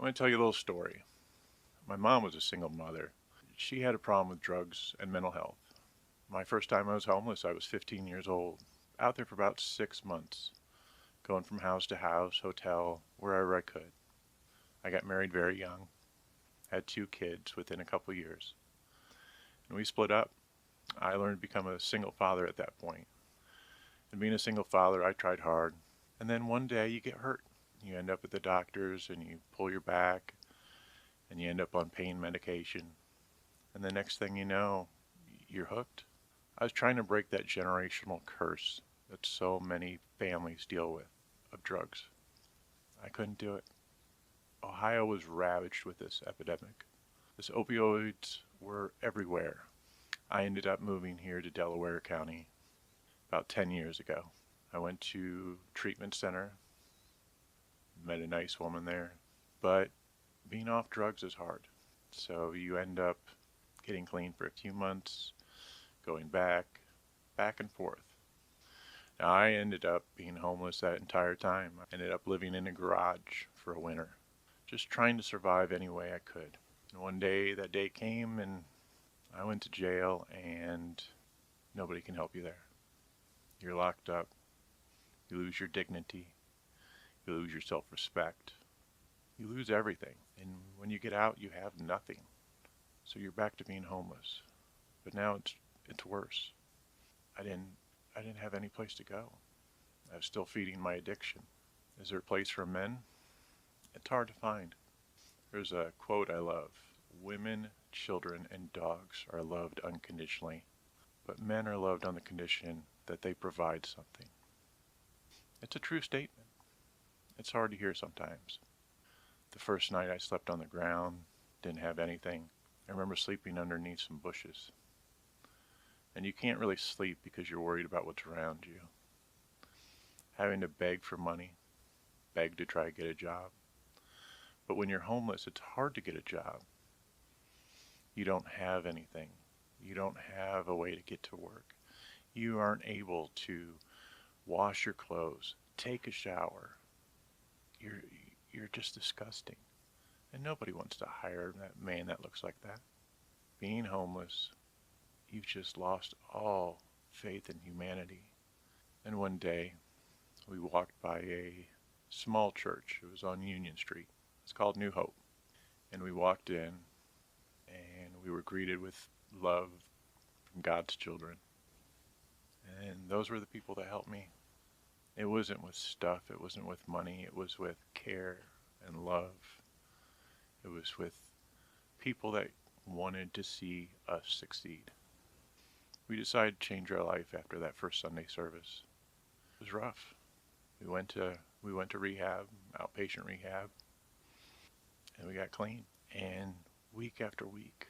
I'm going to tell you a little story. My mom was a single mother. She had a problem with drugs and mental health. My first time I was homeless, I was 15 years old, out there for about 6 months, going from house to house, hotel, wherever I could. I got married very young, had 2 kids within a couple years, and we split up. I learned to become a single father at that point. And being a single father, I tried hard. And then one day you get hurt. You end up at the doctor's and you pull your back and you end up on pain medication. And the next thing you know, you're hooked. I was trying to break that generational curse that so many families deal with of drugs. I couldn't do it. Ohio was ravaged with this epidemic. This opioids were everywhere. I ended up moving here to Delaware County about 10 years ago. I went to treatment center, met a nice woman there, but being off drugs is hard. So you end up getting clean for a few months, going back and forth. Now I ended up being homeless that entire time. I ended up living in a garage for a winter, just trying to survive any way I could. And one day, that day came and I went to jail and nobody can help you there. You're locked up. You lose your dignity. You lose your self-respect. You lose everything. And when you get out, you have nothing. So you're back to being homeless. But now it's worse. I didn't have any place to go. I was still feeding my addiction. Is there a place for men? It's hard to find. There's a quote I love. Women, children, and dogs are loved unconditionally, but men are loved on the condition that they provide something. It's a true statement. It's hard to hear sometimes. The first night I slept on the ground, didn't have anything. I remember sleeping underneath some bushes. And you can't really sleep because you're worried about what's around you. Having to beg for money, beg to try to get a job. But when you're homeless, it's hard to get a job. You don't have anything. You don't have a way to get to work. You aren't able to wash your clothes, take a shower. You're just disgusting. And nobody wants to hire that man that looks like that. Being homeless, you've just lost all faith in humanity. And one day, we walked by a small church. It was on Union Street. It's called New Hope. And we walked in, and we were greeted with love from God's children. And those were the people that helped me. It wasn't with stuff. It wasn't with money. It was with care and love. It was with people that wanted to see us succeed. We decided to change our life after that first Sunday service. It was rough. We went to rehab, outpatient rehab, and we got clean. And week after week,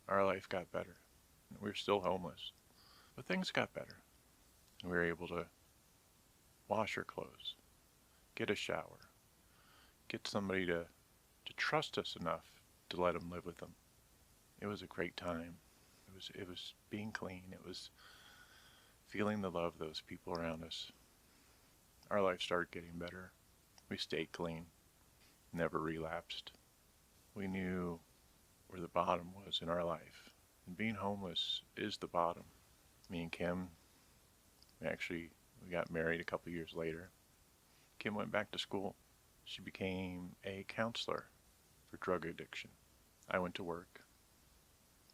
our life got better. We were still homeless, but things got better. And we were able to wash our clothes, get a shower, get somebody to trust us enough to let them live with them. It was a great time. It was being clean. It was feeling the love of those people around us. Our life started getting better. We stayed clean, never relapsed. We knew where the bottom was in our life. And being homeless is the bottom. Me and Kim, we got married a couple years later. Kim went back to school. She became a counselor for drug addiction. I went to work.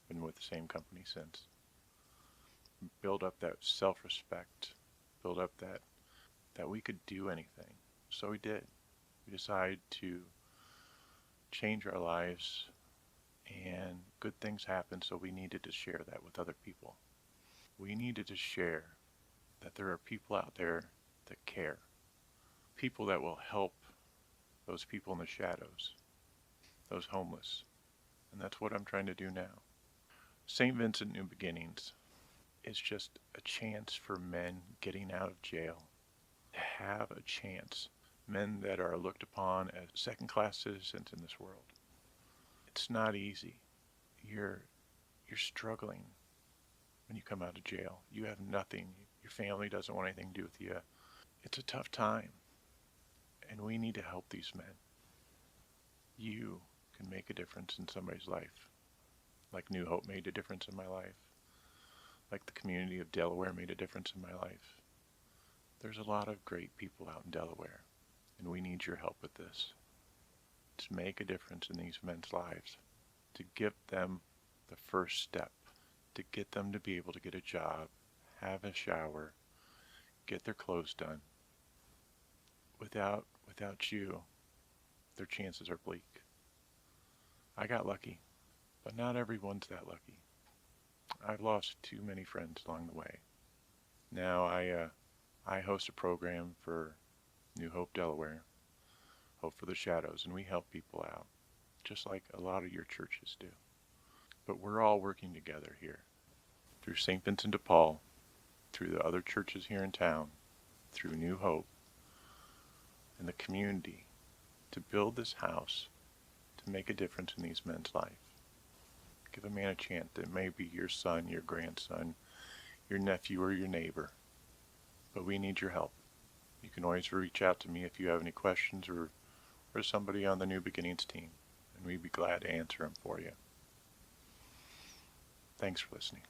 Been with the same company since. Build up that self-respect. Build up that we could do anything. So we did. We decided to change our lives, and good things happened, so we needed to share that with other people. We needed to share that there are people out there that care. People that will help those people in the shadows, those homeless. And that's what I'm trying to do now. St. Vincent New Beginnings is just a chance for men getting out of jail to have a chance. Men that are looked upon as second-class citizens in this world. It's not easy. You're struggling when you come out of jail. You have nothing. Your family doesn't want anything to do with you. It's a tough time. And we need to help these men. You can make a difference in somebody's life, like New Hope made a difference in my life, like the community of Delaware made a difference in my life. There's a lot of great people out in Delaware, and we need your help with this, to make a difference in these men's lives, to give them the first step, to get them to be able to get a job, have a shower, get their clothes done. Without you, their chances are bleak. I got lucky, but not everyone's that lucky. I've lost too many friends along the way. Now I host a program for New Hope Delaware, Hope for the Shadows, and we help people out, just like a lot of your churches do. But we're all working together here, through St. Vincent de Paul, through the other churches here in town, through New Hope, and the community, to build this house, to make a difference in these men's life. Give a man a chance that may be your son, your grandson, your nephew, or your neighbor. But we need your help. You can always reach out to me if you have any questions, or somebody on the New Beginnings team, and we'd be glad to answer them for you. Thanks for listening.